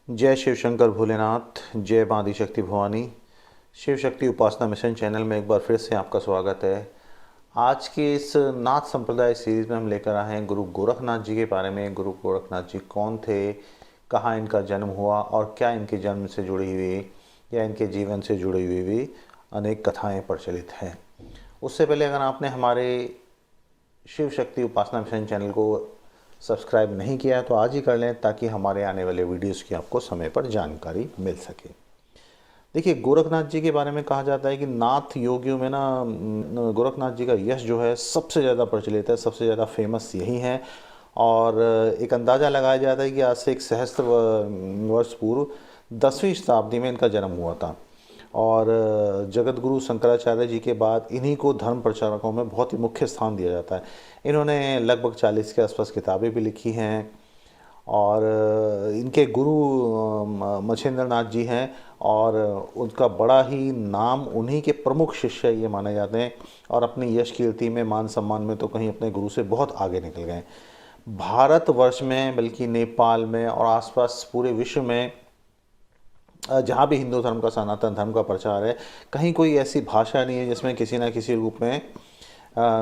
जय शिव शंकर भोलेनाथ, जय माँ आदिशक्ति भवानी। शिव शक्ति उपासना मिशन चैनल में एक बार फिर से आपका स्वागत है। आज के इस नाथ संप्रदाय सीरीज में हम लेकर आए हैं गुरु गोरखनाथ जी के बारे में। गुरु गोरखनाथ जी कौन थे, कहाँ इनका जन्म हुआ और क्या इनके जन्म से जुड़ी हुई या इनके जीवन से जुड़ी हुई भी अनेक कथाएँ प्रचलित हैं। उससे पहले अगर आपने हमारे शिव शक्ति उपासना मिशन चैनल को सब्सक्राइब नहीं किया है तो आज ही कर लें, ताकि हमारे आने वाले वीडियोस की आपको समय पर जानकारी मिल सके। देखिए, गोरखनाथ जी के बारे में कहा जाता है कि नाथ योगियों में गोरखनाथ जी का यश जो है सबसे ज़्यादा प्रचलित है, सबसे ज़्यादा फेमस यही है। और एक अंदाज़ा लगाया जाता है कि आज से एक सहस्त्र वर्ष पूर्व 10वीं शताब्दी में इनका जन्म हुआ था। और जगत गुरु शंकराचार्य जी के बाद इन्हीं को धर्म प्रचारकों में बहुत ही मुख्य स्थान दिया जाता है। इन्होंने लगभग 40 के आसपास किताबें भी लिखी हैं। और इनके गुरु मच्छिंद्र नाथ जी हैं और उनका बड़ा ही नाम, उन्हीं के प्रमुख शिष्य ये माने जाते हैं। और अपनी यश कीर्ति में, मान सम्मान में तो कहीं अपने गुरु से बहुत आगे निकल गए। भारतवर्ष में, बल्कि नेपाल में और आसपास पूरे विश्व में जहाँ भी हिंदू धर्म का, सनातन धर्म का प्रचार है, कहीं कोई ऐसी भाषा नहीं है जिसमें किसी न किसी रूप में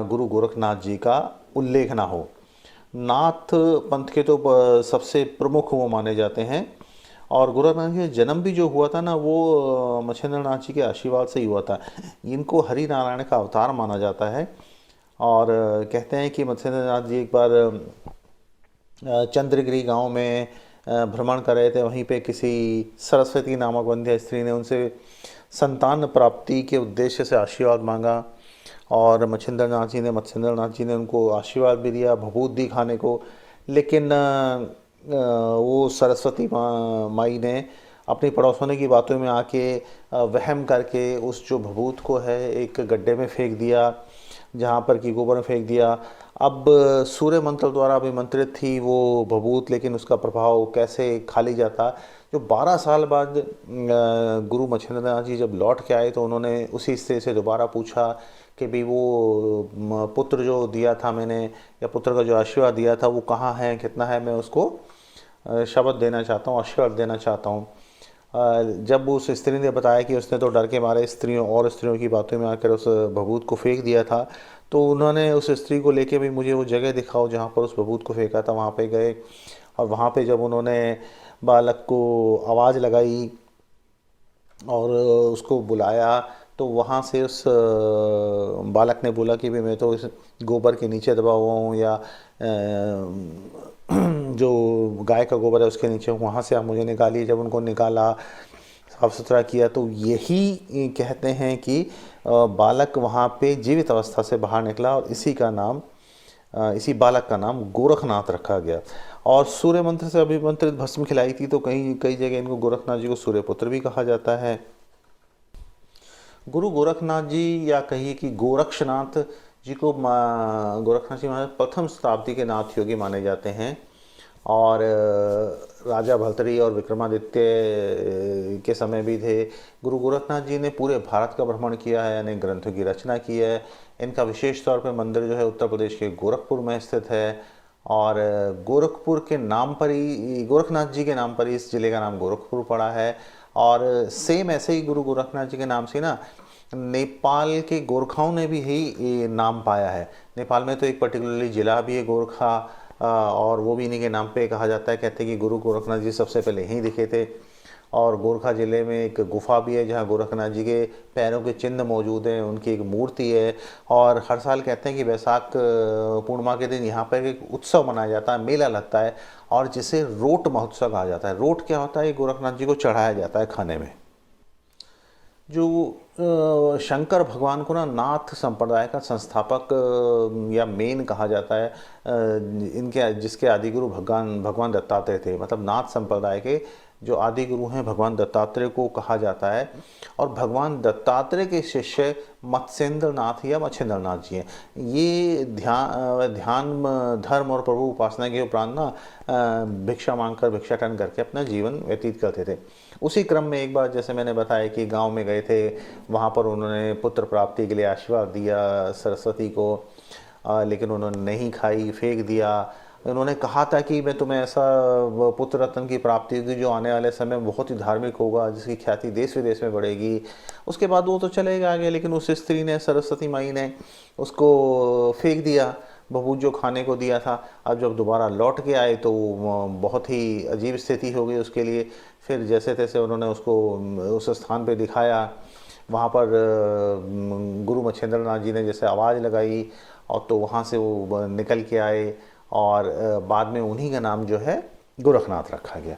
गुरु गोरखनाथ जी का उल्लेख ना हो। नाथ पंथ के तो सबसे प्रमुख वो माने जाते हैं। और गोरखनाथ जी का जन्म भी जो हुआ था ना, वो मच्छिंद्र नाथ जी के आशीर्वाद से ही हुआ था। इनको हरि नारायण का अवतार माना जाता है। और कहते हैं कि मच्छिंद्र नाथ जी एक बार चंद्रगिरी गांव में भ्रमण कर रहे थे। वहीं पे किसी सरस्वती नामक वंध्य स्त्री ने उनसे संतान प्राप्ति के उद्देश्य से आशीर्वाद मांगा। और मच्छिंद्र नाथ जी ने उनको आशीर्वाद भी दिया, भभूत दी खाने को। लेकिन वो सरस्वती माई ने अपनी पड़ोसने की बातों में आके वहम करके उस जो भभूत को है एक गड्ढे में फेंक दिया, जहाँ पर कि गोबर में फेंक दिया। अब सूर्य मंत्र द्वारा अभिमंत्रित थी वो भभूत, लेकिन उसका प्रभाव कैसे खाली जाता। जो 12 साल बाद गुरु मच्छिंद्र नाथ जी जब लौट के आए तो उन्होंने उसी स्त्री से दोबारा पूछा कि भी वो पुत्र जो दिया था मैंने, या पुत्र का जो आशीर्वाद दिया था, वो कहाँ है, कितना है, मैं उसको शब्द देना चाहता हूँ, आशीर्वाद देना चाहता हूँ। जब उस स्त्री ने बताया कि उसने तो डर के मारे स्त्रियों की बातों में आकर उस भभूत को फेंक दिया था, तो उन्होंने उस स्त्री को लेके भी, मुझे वो जगह दिखाओ जहाँ पर उस भभूत को फेंका था। वहाँ पे गए और वहाँ पे जब उन्होंने बालक को आवाज़ लगाई और उसको बुलाया, तो वहाँ से उस बालक ने बोला कि भाई मैं तो इस गोबर के नीचे दबा हुआ हूँ, या जो गाय का गोबर है उसके नीचे, वहाँ से आप मुझे निकालिए। जब उनको निकाला, साफ सुथरा किया, तो यही कहते हैं कि बालक वहाँ पे जीवित अवस्था से बाहर निकला और इसी बालक का नाम गोरखनाथ रखा गया। और सूर्य मंत्र से अभिमंत्रित भस्म खिलाई थी, तो कई जगह इनको गोरखनाथ जी को सूर्यपुत्र भी कहा जाता है। गुरु गोरखनाथ जी, या कहिए कि गोरक्षनाथ जी को, गोरखनाथ जी प्रथम शताब्दी के नाथ योगी माने जाते हैं। और राजा भर्तृहरि और विक्रमादित्य के समय भी थे। गुरु गोरखनाथ जी ने पूरे भारत का भ्रमण किया है, अनेक ग्रंथों की रचना की है। इनका विशेष तौर पर मंदिर जो है उत्तर प्रदेश के गोरखपुर में स्थित है। और गोरखपुर के नाम पर ही, गोरखनाथ जी के नाम पर ही इस जिले का नाम गोरखपुर पड़ा है। और सेम ऐसे ही गुरु गोरखनाथ जी के नाम से ना नेपाल के गोरखाओं ने भी यही नाम पाया है। नेपाल में तो एक पर्टिकुलरली जिला भी है गोरखा, और वो भी इन्हीं के नाम पे कहा जाता है। कहते हैं कि गुरु गोरखनाथ जी सबसे पहले यहीं दिखे थे। और गोरखा ज़िले में एक गुफा भी है जहाँ गोरखनाथ जी के पैरों के चिन्ह मौजूद हैं, उनकी एक मूर्ति है। और हर साल कहते हैं कि वैशाख पूर्णिमा के दिन यहाँ पर एक उत्सव मनाया जाता है, मेला लगता है, और जिसे रोट महोत्सव कहा जाता है। रोट क्या होता है? गोरखनाथ जी को चढ़ाया जाता है खाने में। जो शंकर भगवान को ना नाथ संप्रदाय का संस्थापक या मेन कहा जाता है, जिसके आदि गुरु भगवान दत्तात्रेय थे। मतलब नाथ संप्रदाय के जो आदि गुरु हैं भगवान दत्तात्रेय को कहा जाता है। और भगवान दत्तात्रेय के शिष्य मत्स्येंद्र नाथ या मच्छिंद्र नाथ जी हैं। ये ध्यान धर्म और प्रभु उपासना के उपरांत ना भिक्षा मांगकर, भिक्षाटन करके अपना जीवन व्यतीत करते थे। उसी क्रम में एक बार, जैसे मैंने बताया कि गांव में गए थे, वहाँ पर उन्होंने पुत्र प्राप्ति के लिए आशीर्वाद दिया सरस्वती को, लेकिन उन्होंने नहीं खाई, फेंक दिया। उन्होंने कहा था कि मैं तुम्हें ऐसा पुत्र रत्न की प्राप्ति होगी जो आने वाले समय में बहुत ही धार्मिक होगा, जिसकी ख्याति देश विदेश में बढ़ेगी। उसके बाद वो तो चले गए, लेकिन उस स्त्री ने, सरस्वती माई ने उसको फेंक दिया, बबूज जो खाने को दिया था। अब जब दोबारा लौट के आए तो बहुत ही अजीब स्थिति हो गई उसके लिए। फिर जैसे तैसे उन्होंने उसको उस स्थान पे दिखाया, वहाँ पर गुरु मच्छिंद्र नाथ जी ने जैसे आवाज़ लगाई, और तो वहाँ से वो निकल के आए, और बाद में उन्हीं का नाम जो है गोरखनाथ रखा गया।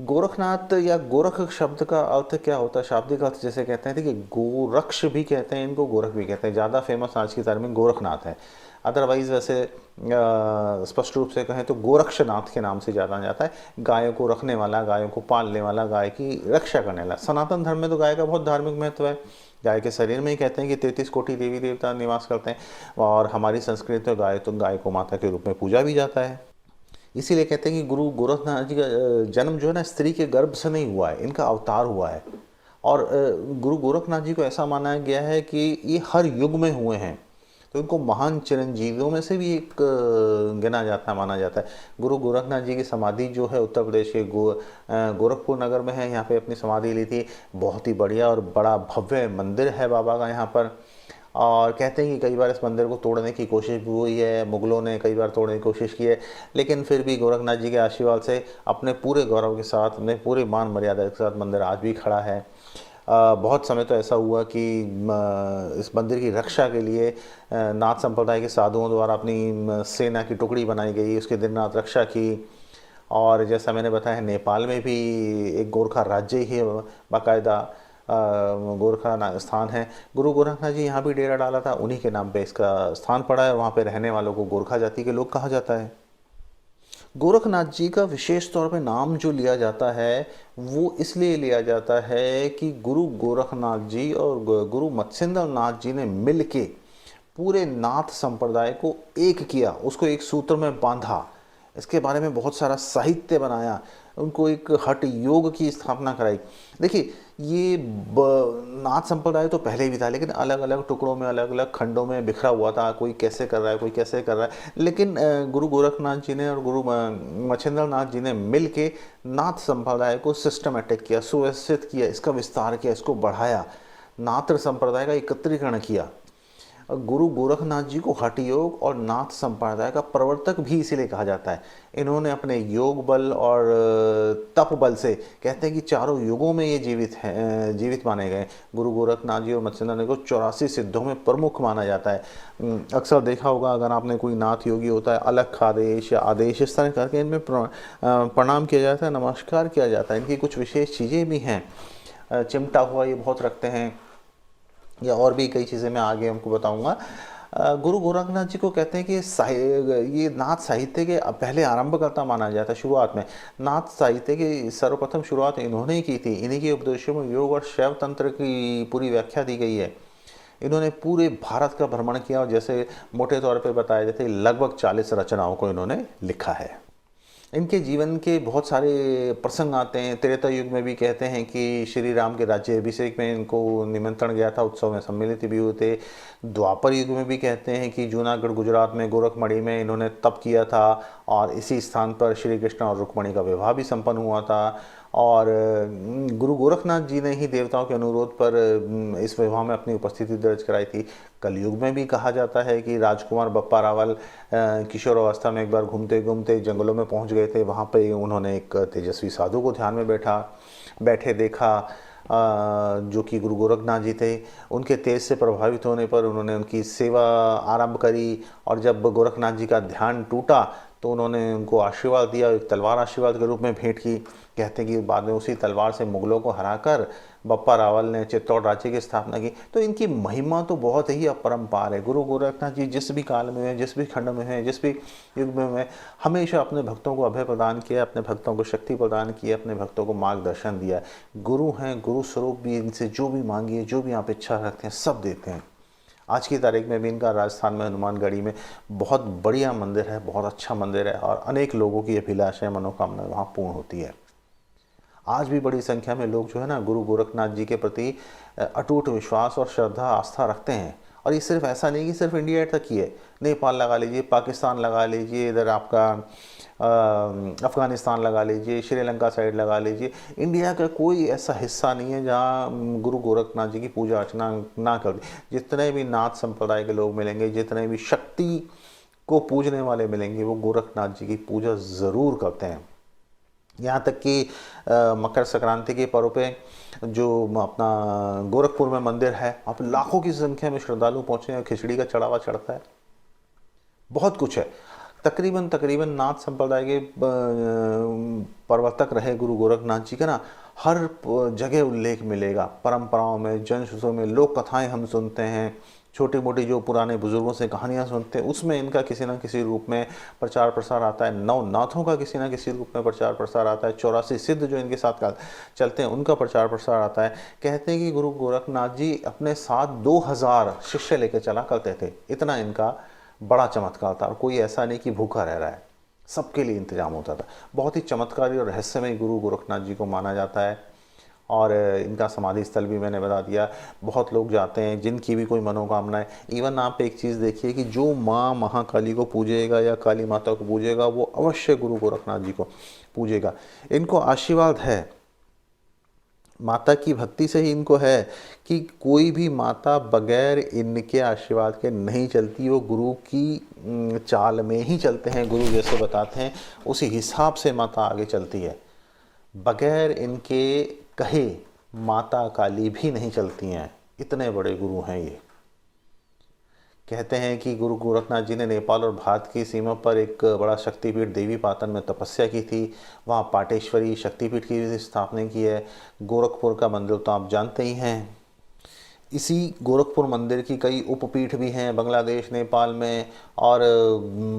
गोरखनाथ या गोरख शब्द का अर्थ क्या होता है? शाब्दिक अर्थ जैसे कहते हैं, देखिए गोरक्ष भी कहते हैं इनको, गोरख भी कहते हैं। ज़्यादा फेमस आज की तारीख में गोरखनाथ है। अदरवाइज़ वैसे स्पष्ट रूप से कहें तो गोरक्षनाथ के नाम से जाना जाता है। गायों को रखने वाला, गायों को पालने वाला, गाय की रक्षा करने वाला। सनातन धर्म में तो गाय का बहुत धार्मिक महत्व है। गाय के शरीर में ही कहते हैं कि 33 कोटि देवी देवता निवास करते हैं, और हमारी संस्कृति में गाय को माता के रूप में पूजा भी जाता है। इसीलिए कहते हैं कि गुरु गोरखनाथ जी का जन्म जो है ना, स्त्री के गर्भ से नहीं हुआ है, इनका अवतार हुआ है। और गुरु गोरखनाथ जी को ऐसा माना गया है कि ये हर युग में हुए हैं, तो इनको महान चिरंजीवियों में से भी एक गिना जाता है, माना जाता है। गुरु गोरखनाथ जी की समाधि जो है उत्तर प्रदेश के गोरखपुर नगर में है। यहाँ पे अपनी समाधि ली थी। बहुत ही बढ़िया और बड़ा भव्य मंदिर है बाबा का यहाँ पर। और कहते हैं कि कई बार इस मंदिर को तोड़ने की कोशिश भी हुई है, मुगलों ने कई बार तोड़ने की कोशिश की है, लेकिन फिर भी गोरखनाथ जी के आशीर्वाद से अपने पूरे गौरव के साथ, अपने पूरे मान मर्यादा के साथ मंदिर आज भी खड़ा है। बहुत समय तो ऐसा हुआ कि इस मंदिर की रक्षा के लिए नाथ संप्रदाय के साधुओं द्वारा अपनी सेना की टुकड़ी बनाई गई, उसके दिन रात रक्षा की। और जैसा मैंने बताया, नेपाल में भी एक गोरखा राज्य ही बाकायदा गोरखा स्थान है। गुरु गोरखनाथ जी यहाँ भी डेरा डाला था, उन्हीं के नाम पे इसका स्थान पड़ा है। वहाँ पे रहने वालों को गोरखा जाति के लोग कहा जाता है। गोरखनाथ जी का विशेष तौर पे नाम जो लिया जाता है, वो इसलिए लिया जाता है कि गुरु गोरखनाथ जी और गुरु मत्स्येंद्र नाथ जी ने मिल के पूरे नाथ संप्रदाय को एक किया, उसको एक सूत्र में बांधा, इसके बारे में बहुत सारा साहित्य बनाया, उनको एक हठ योग की स्थापना कराई। देखिए, ये नाथ संप्रदाय तो पहले भी था, लेकिन अलग अलग टुकड़ों में, अलग अलग खंडों में बिखरा हुआ था। कोई कैसे कर रहा है, कोई कैसे कर रहा है, लेकिन गुरु गोरखनाथ जी ने और गुरु मच्छिंद्र नाथ जी ने मिल के नाथ संप्रदाय को सिस्टमेटिक किया, सुव्यवस्थित किया, इसका विस्तार किया, इसको बढ़ाया, नाथ संप्रदाय का एकत्रीकरण किया। गुरु गोरखनाथ जी को हठ योग और नाथ संप्रदाय का प्रवर्तक भी इसीलिए कहा जाता है। इन्होंने अपने योग बल और तप बल से, कहते हैं कि चारों युगों में ये जीवित माने गए। गुरु गोरखनाथ जी और मत्स्येंद्र को 84 सिद्धों में प्रमुख माना जाता है। अक्सर देखा होगा, अगर आपने कोई नाथ योगी होता है, अलख आदेश या आदेश इस तरह करके इनमें प्रणाम किया जाता है, नमस्कार किया जाता है। इनकी कुछ विशेष चीज़ें भी हैं। चिमटा हुआ, ये बहुत रखते हैं, या और भी कई चीज़ें मैं आगे हमको बताऊंगा। गुरु गोरखनाथ जी को कहते हैं कि ये नाथ साहित्य के पहले आरंभकर्ता माना जाता है। शुरुआत में नाथ साहित्य की सर्वप्रथम शुरुआत इन्होंने ही की थी। इन्हीं के उपदेशों में योग और शैव तंत्र की पूरी व्याख्या दी गई है। इन्होंने पूरे भारत का भ्रमण किया, और जैसे मोटे तौर पे बताया जाता है, लगभग 40 रचनाओं को इन्होंने लिखा है। इनके जीवन के बहुत सारे प्रसंग आते हैं। त्रेता युग में भी कहते हैं कि श्री राम के राज्य अभिषेक में इनको निमंत्रण गया था, उत्सव में सम्मिलित भी हुए थे। द्वापर युग में भी कहते हैं कि जूनागढ़ गुजरात में गोरखमणि में इन्होंने तप किया था, और इसी स्थान पर श्री कृष्ण और रुक्मणी का विवाह भी संपन्न हुआ था। और गुरु गोरखनाथ जी ने ही देवताओं के अनुरोध पर इस विवाह में अपनी उपस्थिति दर्ज कराई थी। कलयुग में भी कहा जाता है कि राजकुमार बप्पा रावल किशोर अवस्था में एक बार घूमते घूमते जंगलों में पहुंच गए थे। वहां पे उन्होंने एक तेजस्वी साधु को ध्यान में बैठे देखा, जो कि गुरु गोरखनाथ जी थे। उनके तेज से प्रभावित होने पर उन्होंने उनकी सेवा आरंभ करी, और जब गोरखनाथ जी का ध्यान टूटा तो उन्होंने उनको आशीर्वाद दिया, एक तलवार आशीर्वाद के रूप में भेंट की। कहते हैं कि बाद में उसी तलवार से मुगलों को हराकर बप्पा रावल ने चित्तौड़ राज्य की स्थापना की। तो इनकी महिमा तो बहुत ही अपरंपार है। गुरु गोरखनाथ जी जिस भी काल में हैं, जिस भी खंड में हैं, जिस भी युग में हैं, हमेशा अपने भक्तों को अभय प्रदान किया, अपने भक्तों को शक्ति प्रदान किया, अपने भक्तों को मार्गदर्शन दिया। गुरु हैं, गुरु स्वरूप भी, इनसे जो भी मांगिए, जो भी आप इच्छा रखते हैं, सब देते हैं। आज की तारीख में भी इनका राजस्थान में हनुमानगढ़ी में बहुत बढ़िया मंदिर है, बहुत अच्छा मंदिर है, और अनेक लोगों की अभिलाषाएं, मनोकामनाएं वहाँ पूर्ण होती है। आज भी बड़ी संख्या में लोग जो है ना, गुरु गोरखनाथ जी के प्रति अटूट विश्वास और श्रद्धा आस्था रखते हैं, और ये सिर्फ ऐसा नहीं कि सिर्फ इंडिया तक ही है, नेपाल लगा लीजिए, पाकिस्तान लगा लीजिए, इधर आपका अफ़गानिस्तान लगा लीजिए, श्रीलंका साइड लगा लीजिए, इंडिया का कोई ऐसा हिस्सा नहीं है जहाँ गुरु गोरखनाथ जी की पूजा अर्चना ना कर। जितने भी नाथ संप्रदाय के लोग मिलेंगे, जितने भी शक्ति को पूजने वाले मिलेंगे, वो गोरखनाथ जी की पूजा ज़रूर करते हैं। यहाँ तक कि मकर संक्रांति के पर्व पे जो अपना गोरखपुर में मंदिर है, आप लाखों की संख्या में श्रद्धालु पहुँचे हैं, खिचड़ी का चढ़ावा चढ़ता है, बहुत कुछ है। तकरीबन तकरीबन नाथ संप्रदाय के प्रवर्तक रहे गुरु गोरखनाथ जी का ना हर जगह उल्लेख मिलेगा। परंपराओं में, जनश्रुतियों में, लोक कथाएं हम सुनते हैं, छोटी मोटी जो पुराने बुजुर्गों से कहानियां सुनते हैं, उसमें इनका किसी न किसी रूप में प्रचार प्रसार आता है। नवनाथों का किसी न किसी रूप में प्रचार प्रसार आता है। 84 सिद्ध जो इनके साथ चलते हैं, उनका प्रचार प्रसार आता है। कहते हैं कि गुरु गोरखनाथ जी अपने साथ 2000 शिष्य लेकर चला करते थे। इतना इनका बड़ा चमत्कार था, और कोई ऐसा नहीं कि भूखा रह रहा है, सबके लिए इंतजाम होता था। बहुत ही चमत्कारी और रहस्यमय गुरु गोरखनाथ जी को माना जाता है। और इनका समाधि स्थल भी मैंने बता दिया, बहुत लोग जाते हैं जिनकी भी कोई मनोकामना है। इवन आप एक चीज़ देखिए कि जो माँ महाकाली को पूजेगा या काली माता को पूजेगा, वो अवश्य गुरु गोरखनाथ जी को पूजेगा। इनको आशीर्वाद है, माता की भक्ति से ही इनको है कि कोई भी माता बगैर इनके आशीर्वाद के नहीं चलती। वो गुरु की चाल में ही चलते हैं, गुरु जैसे बताते हैं उसी हिसाब से माता आगे चलती है। बगैर इनके कहे माता काली भी नहीं चलती हैं, इतने बड़े गुरु हैं ये। कहते हैं कि गुरु गोरखनाथ जी ने नेपाल और भारत की सीमा पर एक बड़ा शक्तिपीठ देवी पाटन में तपस्या की थी। वहाँ पाटेश्वरी शक्तिपीठ की भी स्थापना की है। गोरखपुर का मंदिर तो आप जानते ही हैं। इसी गोरखपुर मंदिर की कई उपपीठ भी हैं बांग्लादेश, नेपाल में, और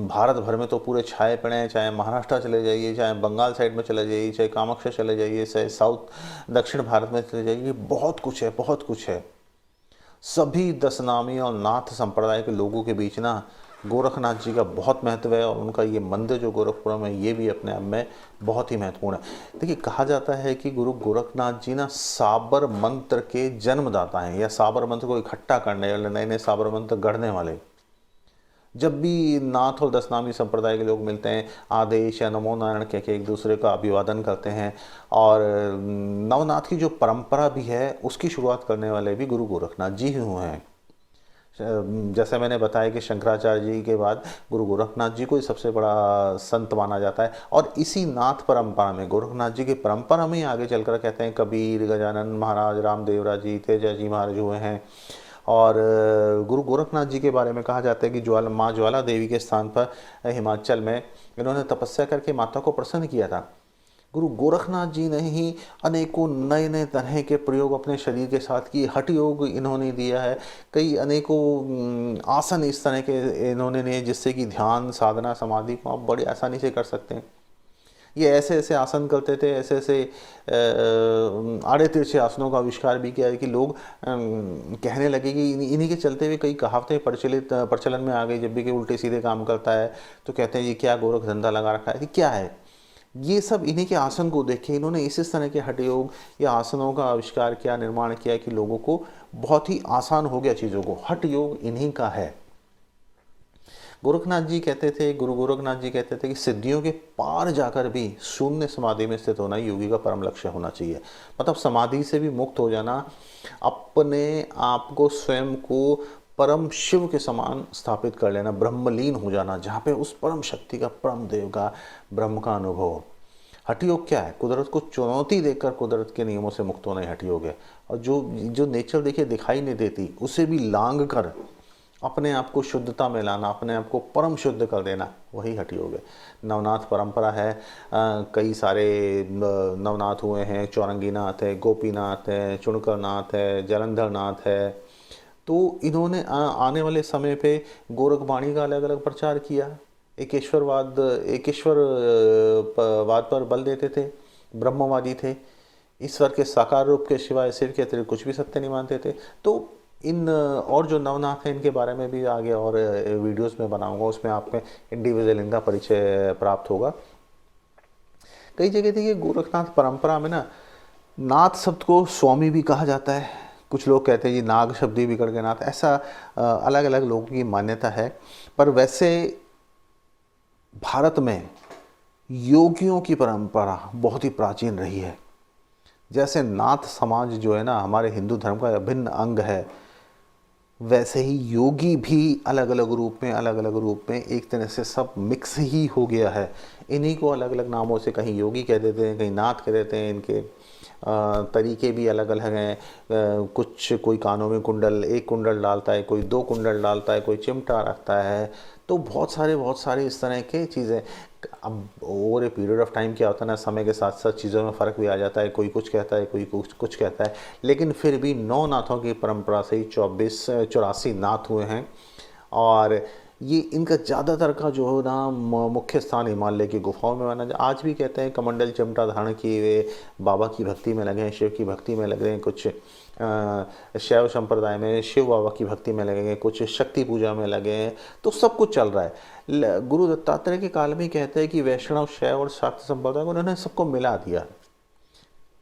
भारत भर में तो पूरे छाए पड़े हैं। चाहे महाराष्ट्र चले जाइए, चाहे बंगाल साइड में चले जाइए, चाहे कामाख्या चले जाइए, चाहे साउथ दक्षिण भारत में चले जाइए, बहुत कुछ है, बहुत कुछ है। सभी 10 नामी और नाथ संप्रदाय के लोगों के बीच ना गोरखनाथ जी का बहुत महत्व है, और उनका ये मंदिर जो गोरखपुर में, ये भी अपने आप में बहुत ही महत्वपूर्ण है। देखिए, कहा जाता है कि गुरु गोरखनाथ जी ना साबर मंत्र के जन्मदाता हैं, या साबर मंत्र को इकट्ठा करने वाले, नए नए साबर मंत्र गढ़ने वाले। जब भी नाथ और 10 नामी संप्रदाय के लोग मिलते हैं, आदेश या नमो नारायण कह के एक दूसरे का अभिवादन करते हैं। और नवनाथ की जो परंपरा भी है, उसकी शुरुआत करने वाले भी गुरु गोरखनाथ जी ही हुए हैं। जैसे मैंने बताया कि शंकराचार्य जी के बाद गुरु गोरखनाथ जी को ही सबसे बड़ा संत माना जाता है। और इसी नाथ परंपरा में, गोरखनाथ जी की परंपरा में आगे चलकर कहते हैं कबीर, गजानन महाराज, रामदेवरा जी, तेजा जी महाराज हुए हैं। और गुरु गोरखनाथ जी के बारे में कहा जाता है कि माँ ज्वाला देवी के स्थान पर हिमाचल में इन्होंने तपस्या करके माता को प्रसन्न किया था। गुरु गोरखनाथ जी ने ही अनेकों नए नए तरह के प्रयोग अपने शरीर के साथ किए। हठ योग इन्होंने दिया है, कई अनेकों आसन इस तरह के इन्होंने दिए जिससे कि ध्यान, साधना, समाधि को आप बड़ी आसानी से कर सकते हैं। ये ऐसे ऐसे आसन करते थे, ऐसे ऐसे आड़े तिरछे आसनों का आविष्कार भी किया है कि लोग कहने लगे कि इन्हीं के चलते हुए कई कहावतें प्रचलन में आ गई। जब भी कोई उल्टे सीधे काम करता है तो कहते हैं ये क्या गोरख धंधा लगा रखा है, ये क्या है। ये सब इन्हीं के आसन को देख के इन्होंने इस तरह के हठ योग या आसनों का आविष्कार किया, निर्माण किया कि लोगों को बहुत ही आसान हो गया चीज़ों को। हठ योग इन्हीं का है। गोरखनाथ जी कहते थे, गुरु गोरखनाथ जी कहते थे कि सिद्धियों के पार जाकर भी शून्य समाधि में स्थित होना योगी का परम लक्ष्य होना चाहिए। मतलब समाधि से भी मुक्त हो जाना, अपने आप को, स्वयं को परम शिव के समान स्थापित कर लेना, ब्रह्मलीन हो जाना, जहाँ पे उस परम शक्ति का, परम देव का, ब्रह्म का अनुभव। हठ योग क्या है? कुदरत को चुनौती देकर कुदरत के नियमों से मुक्त होना ही हठ योग है। और जो नेचर देखिए दिखाई नहीं देती, उसे भी लांग कर अपने आप को शुद्धता में लाना, अपने आप को परम शुद्ध कर देना, वही हठ योग है। नवनाथ परंपरा है, कई सारे नवनाथ हुए हैं। चौरंगी नाथ है, गोपीनाथ है, चुनकर नाथ है, जलंधर नाथ है। तो इन्होंने आने वाले समय पे गोरखवाणी का अलग अलग प्रचार किया। एकेश्वरवाद पर बल देते थे, ब्रह्मवादी थे, ईश्वर के साकार रूप के सिवाय सिर के अतिरिक्त कुछ भी सत्य नहीं मानते थे। तो इन और जो नवनाथ हैं इनके बारे में भी आगे और वीडियोस में बनाऊंगा, उसमें आपको इंडिविजुअल इनका परिचय प्राप्त होगा। कई जगह देखिए गोरखनाथ परंपरा में ना नाथ शब्द को स्वामी भी कहा जाता है। कुछ लोग कहते हैं जी नाग शब्दी बिगड़ के नाथ, ऐसा अलग अलग लोगों की मान्यता है। पर वैसे भारत में योगियों की परंपरा बहुत ही प्राचीन रही है। जैसे नाथ समाज जो है ना हमारे हिंदू धर्म का अभिन्न अंग है, वैसे ही योगी भी अलग अलग रूप में एक तरह से सब मिक्स ही हो गया है। इन्हीं को अलग अलग नामों से कहीं योगी कह देते हैं, कहीं नाथ कह देते हैं। इनके तरीके भी अलग अलग हैं। कुछ कोई कानों में कुंडल, एक कुंडल डालता है, कोई दो कुंडल डालता है, कोई चिमटा रखता है। तो बहुत सारे इस तरह के चीज़ें। अब over a period of time क्या होता है ना, समय के साथ साथ चीज़ों में फ़र्क भी आ जाता है। कोई कुछ कहता है, कोई कुछ कहता है, लेकिन फिर भी 9 नाथों की परंपरा से ही 84 नाथ हुए हैं। और ये इनका ज़्यादातर का जो है ना मुख्य स्थान हिमालय की गुफाओं में माना। आज भी कहते हैं कमंडल चिमटा धारण किए हुए बाबा की भक्ति में लगे हैं, शिव की भक्ति में लगे हैं। कुछ शैव संप्रदाय में शिव बाबा की भक्ति में लगे हैं, कुछ शक्ति पूजा में लगे हैं। तो सब कुछ चल रहा है। गुरु दत्तात्रेय के काल में कहते हैं कि वैष्णव, शैव और शाक्त संप्रदाय को उन्होंने सबको मिला दिया।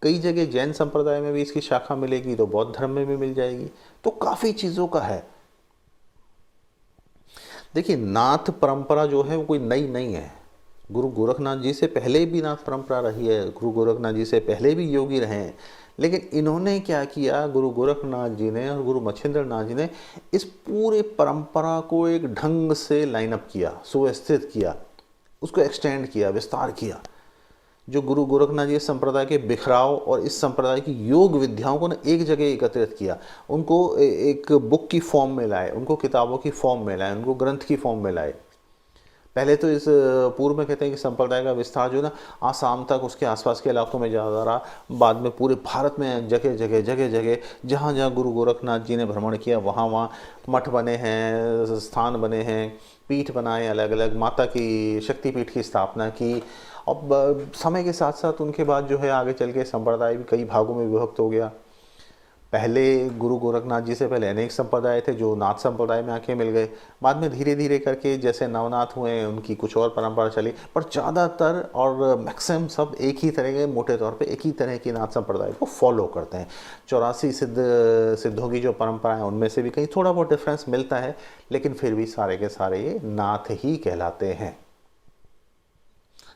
कई जगह जैन संप्रदाय में भी इसकी शाखा मिलेगी, तो बौद्ध धर्म में भी मिल जाएगी। तो काफ़ी चीज़ों का है। देखिए, नाथ परंपरा जो है वो कोई नई नहीं है। गुरु गोरखनाथ जी से पहले भी नाथ परंपरा रही है, गुरु गोरखनाथ जी से पहले भी योगी रहे हैं। लेकिन इन्होंने क्या किया, गुरु गोरखनाथ जी ने और गुरु मच्छिंद्र नाथ जी ने इस पूरे परंपरा को एक ढंग से लाइनअप किया, सुव्यवस्थित किया, उसको एक्सटेंड किया, विस्तार किया। जो गुरु गोरखनाथ जी संप्रदाय के बिखराव और इस संप्रदाय की योग विद्याओं को ना एक जगह एकत्रित किया, उनको एक बुक की फॉर्म में लाए, उनको किताबों की फॉर्म में लाए, उनको ग्रंथ की फॉर्म में लाए। पहले तो इस पूर्व में कहते हैं कि संप्रदाय का विस्तार जो है ना आसाम तक, उसके आसपास के इलाकों में ज़्यादा रहा। बाद में पूरे भारत में जगह जगह जहाँ जहाँ गुरु गोरखनाथ जी ने भ्रमण किया वहाँ मठ बने हैं, स्थान बने हैं, पीठ बनाए अलग अलग, माता की शक्तिपीठ की स्थापना की। अब समय के साथ साथ उनके बाद जो है आगे चल के संप्रदाय भी कई भागों में विभक्त हो गया। पहले गुरु गोरखनाथ जी से पहले अनेक संप्रदाय थे जो नाथ संप्रदाय में आके मिल गए। बाद में धीरे धीरे करके जैसे नवनाथ हुए, उनकी कुछ और परंपरा चली, पर ज़्यादातर और मैक्सिमम सब एक ही तरह के, मोटे तौर पे एक ही तरह की नाथ संप्रदाय को फॉलो करते हैं। 84 सिद्धों की जो परंपरा है उनमें से भी कहीं थोड़ा बहुत डिफरेंस मिलता है, लेकिन फिर भी सारे के सारे ये नाथ ही कहलाते हैं।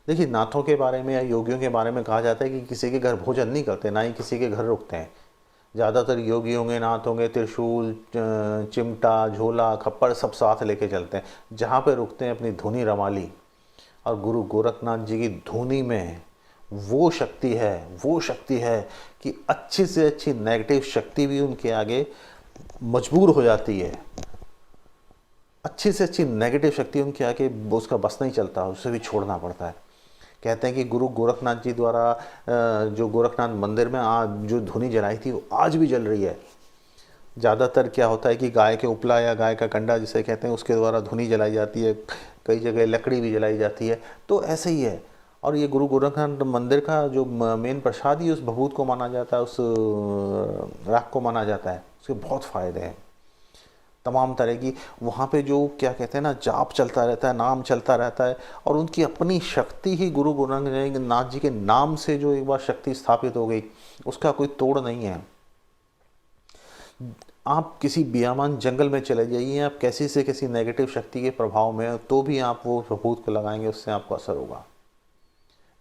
देखिए, नाथों के बारे में या योगियों के बारे में कहा जाता है कि किसी के घर भोजन नहीं करते, ना ही किसी के घर रुकते हैं। ज़्यादातर योगी होंगे, नाथ होंगे, त्रिशूल, चिमटा, झोला, खप्पर सब साथ लेके चलते हैं। जहाँ पे रुकते हैं अपनी धुनी रमाली। और गुरु गोरखनाथ जी की धुनी में वो शक्ति है कि अच्छी से अच्छी नेगेटिव शक्ति भी उनके आगे मजबूर हो जाती है। अच्छी से अच्छी नेगेटिव शक्ति उनके आगे उसका बस नहीं चलता, उसे भी छोड़ना पड़ता है। कहते हैं कि गुरु गोरखनाथ जी द्वारा जो गोरखनाथ मंदिर में आज जो धुनी जलाई थी वो आज भी जल रही है। ज़्यादातर क्या होता है कि गाय के उपला या गाय का कंडा जिसे कहते हैं उसके द्वारा धुनी जलाई जाती है, कई जगह लकड़ी भी जलाई जाती है। तो ऐसे ही है। और ये गुरु गोरखनाथ मंदिर का जो मेन प्रसाद ही उस भभूत को माना जाता है, उस राख को माना जाता है। उसके बहुत फ़ायदे हैं तमाम तरह की। वहाँ पे जो क्या कहते हैं ना, जाप चलता रहता है, नाम चलता रहता है। और उनकी अपनी शक्ति ही गुरु गोरखनाथ जी के नाम से जो एक बार शक्ति स्थापित हो गई, उसका कोई तोड़ नहीं है। आप किसी बियामान जंगल में चले जाइए, आप कैसी से किसी नेगेटिव शक्ति के प्रभाव में हो, तो भी आप वो भभूत को लगाएंगे, उससे आपको असर होगा।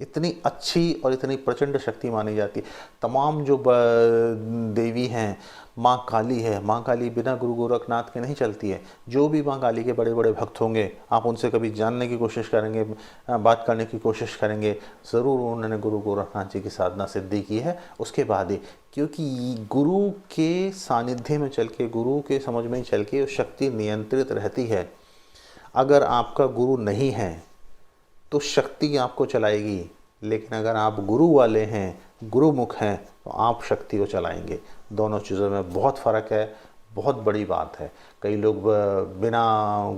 इतनी अच्छी और इतनी प्रचंड शक्ति मानी जाती है। तमाम जो देवी हैं, माँ काली है, माँ काली बिना गुरु गोरखनाथ के नहीं चलती है। जो भी माँ काली के बड़े बड़े भक्त होंगे, आप उनसे कभी जानने की कोशिश करेंगे, बात करने की कोशिश करेंगे, ज़रूर उन्होंने गुरु गोरखनाथ जी की साधना सिद्धि की है उसके बाद ही। क्योंकि गुरु के सानिध्य में चल के, गुरु के समझ में चल के शक्ति नियंत्रित रहती है। अगर आपका गुरु नहीं है तो शक्ति आपको चलाएगी, लेकिन अगर आप गुरु वाले हैं, गुरुमुख हैं, तो आप शक्ति को चलाएंगे। दोनों चीज़ों में बहुत फ़र्क है, बहुत बड़ी बात है। कई लोग बिना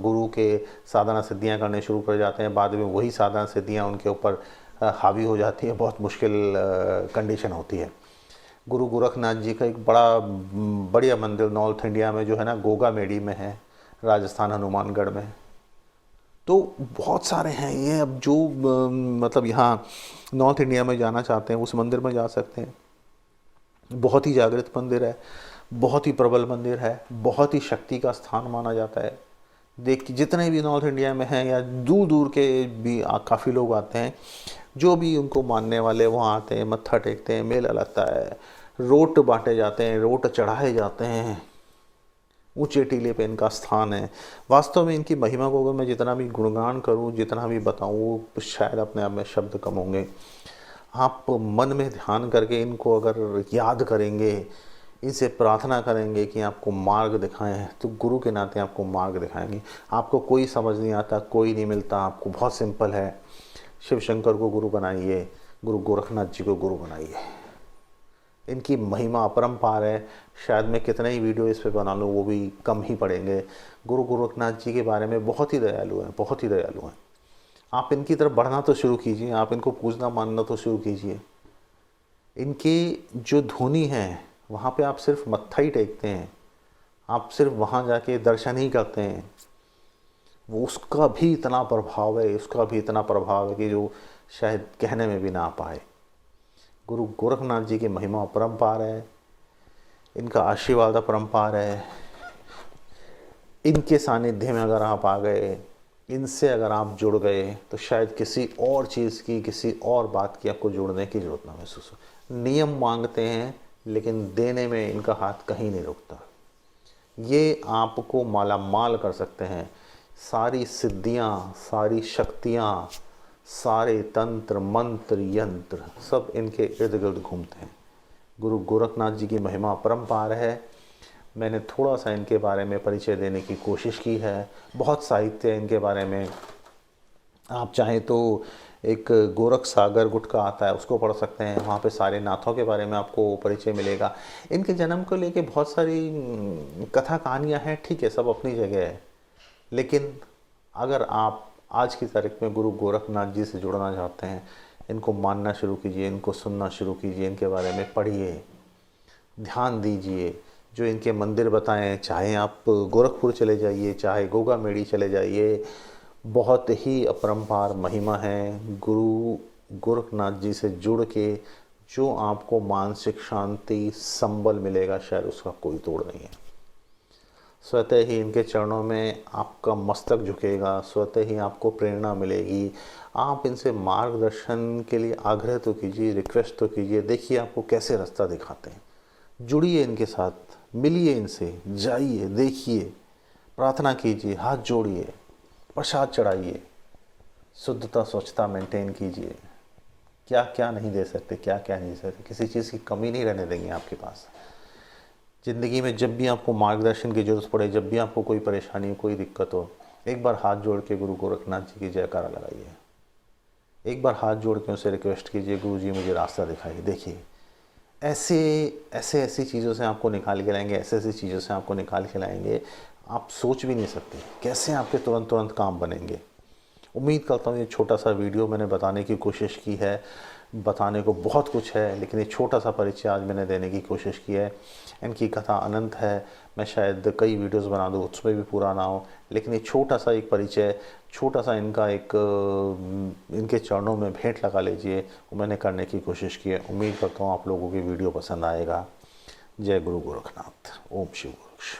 गुरु के साधना सिद्धियां करने शुरू कर जाते हैं, बाद में वही साधना सिद्धियां उनके ऊपर हावी हो जाती है। बहुत मुश्किल कंडीशन होती है। गुरु गोरखनाथ जी का एक बढ़िया मंदिर नॉर्थ इंडिया में जो है ना, गोगा मेडी में है, राजस्थान हनुमानगढ़ में। तो बहुत सारे हैं ये। अब जो मतलब यहाँ नॉर्थ इंडिया में जाना चाहते हैं उस मंदिर में जा सकते हैं। बहुत ही जागृत मंदिर है। बहुत ही प्रबल मंदिर है, बहुत ही शक्ति का स्थान माना जाता है। देखिए जितने भी नॉर्थ इंडिया में हैं या दूर दूर के भी काफ़ी लोग आते हैं, जो भी उनको मानने वाले वहाँ आते हैं, मत्था टेकते हैं, मेला लगता है, रोट बांटे जाते हैं, रोट चढ़ाए जाते हैं। ऊंचे टीले पे इनका स्थान है। वास्तव में इनकी महिमा को अगर मैं जितना भी गुणगान करूं, जितना भी बताऊं, वो शायद अपने आप में शब्द कम होंगे। आप मन में ध्यान करके इनको अगर याद करेंगे, इनसे प्रार्थना करेंगे कि आपको मार्ग दिखाएं, तो गुरु के नाते आपको मार्ग दिखाएंगे। आपको कोई समझ नहीं आता, कोई नहीं मिलता, आपको बहुत सिंपल है, शिव शंकर को गुरु बनाइए, गुरु गोरखनाथ जी को गुरु बनाइए। इनकी महिमा अपरंपार है। शायद मैं कितने ही वीडियो इस पे बना लूँ वो भी कम ही पड़ेंगे। गुरु गोरखनाथ जी के बारे में बहुत ही दयालु हैं, बहुत ही दयालु हैं। आप इनकी तरफ बढ़ना तो शुरू कीजिए, आप इनको पूजना मानना तो शुरू कीजिए। इनकी जो धुनी है वहाँ पे आप सिर्फ मत्था ही टेकते हैं, आप सिर्फ वहाँ जाके दर्शन ही करते हैं, वो उसका भी इतना प्रभाव है, उसका भी इतना प्रभाव है कि जो शायद कहने में भी ना आ पाए। गुरु गोरखनाथ जी की महिमा अपरंपार है, इनका आशीर्वाद अपरंपार है। इनके सानिध्य में अगर आप आ गए, इनसे अगर आप जुड़ गए, तो शायद किसी और चीज़ की, किसी और बात की आपको जुड़ने की जरूरत ना महसूस हो। नियम मांगते हैं लेकिन देने में इनका हाथ कहीं नहीं रुकता। ये आपको माला माल कर सकते हैं। सारी सिद्धियाँ, सारी शक्तियाँ, सारे तंत्र मंत्र यंत्र सब इनके इर्द गिर्द घूमते हैं। गुरु गोरखनाथ जी की महिमा अपरंपार है। मैंने थोड़ा सा इनके बारे में परिचय देने की कोशिश की है। बहुत साहित्य है इनके बारे में। आप चाहें तो एक गोरख सागर गुटका आता है, उसको पढ़ सकते हैं। वहाँ पे सारे नाथों के बारे में आपको परिचय मिलेगा। इनके जन्म को लेके बहुत सारी कथा कहानियाँ हैं, ठीक है, सब अपनी जगह है। लेकिन अगर आप आज की तारीख में गुरु गोरखनाथ जी से जुड़ना चाहते हैं, इनको मानना शुरू कीजिए, इनको सुनना शुरू कीजिए, इनके बारे में पढ़िए, ध्यान दीजिए। जो इनके मंदिर बताएं, चाहे आप गोरखपुर चले जाइए, चाहे गोगा मेड़ी चले जाइए, बहुत ही अपरंपार महिमा है। गुरु गोरखनाथ जी से जुड़ के जो आपको मानसिक शांति, संबल मिलेगा, शायद उसका कोई तोड़ नहीं है। स्वतः ही इनके चरणों में आपका मस्तक झुकेगा, स्वतः ही आपको प्रेरणा मिलेगी। आप इनसे मार्गदर्शन के लिए आग्रह तो कीजिए, रिक्वेस्ट तो कीजिए, देखिए आपको कैसे रास्ता दिखाते हैं। जुड़िए इनके साथ, मिलिए इनसे, जाइए, देखिए, प्रार्थना कीजिए, हाथ जोड़िए, प्रसाद चढ़ाइए, शुद्धता स्वच्छता मेंटेन कीजिए। क्या क्या नहीं दे सकते, क्या क्या नहीं दे सकते, किसी चीज़ की कमी नहीं रहने देंगे आपके पास। ज़िंदगी में जब भी आपको मार्गदर्शन की ज़रूरत पड़े, जब भी आपको कोई परेशानी, कोई दिक्कत हो, एक बार हाथ जोड़ के गुरु गोरखनाथ जी की जयकारा लगाइए। एक बार हाथ जोड़ के उनसे रिक्वेस्ट कीजिए, गुरु जी मुझे रास्ता दिखाइए। देखिए ऐसी चीज़ों से आपको निकाल के लाएंगे, ऐसी चीज़ों से आपको निकाल के लाएंगे, आप सोच भी नहीं सकते कैसे आपके तुरंत काम बनेंगे। उम्मीद करता हूँ ये छोटा सा वीडियो मैंने बताने की कोशिश की है। बताने को बहुत कुछ है, लेकिन ये छोटा सा परिचय आज मैंने देने की कोशिश की है। इनकी कथा अनंत है, मैं शायद कई वीडियोस बना दूँ, उसमें भी पूरा ना हो, लेकिन ये छोटा सा एक परिचय, छोटा सा इनका एक इनके चरणों में भेंट लगा लीजिए, वो मैंने करने की कोशिश की है। उम्मीद करता हूँ आप लोगों की वीडियो पसंद आएगा। जय गुरु गोरखनाथ। ओम शिव गोरक्ष।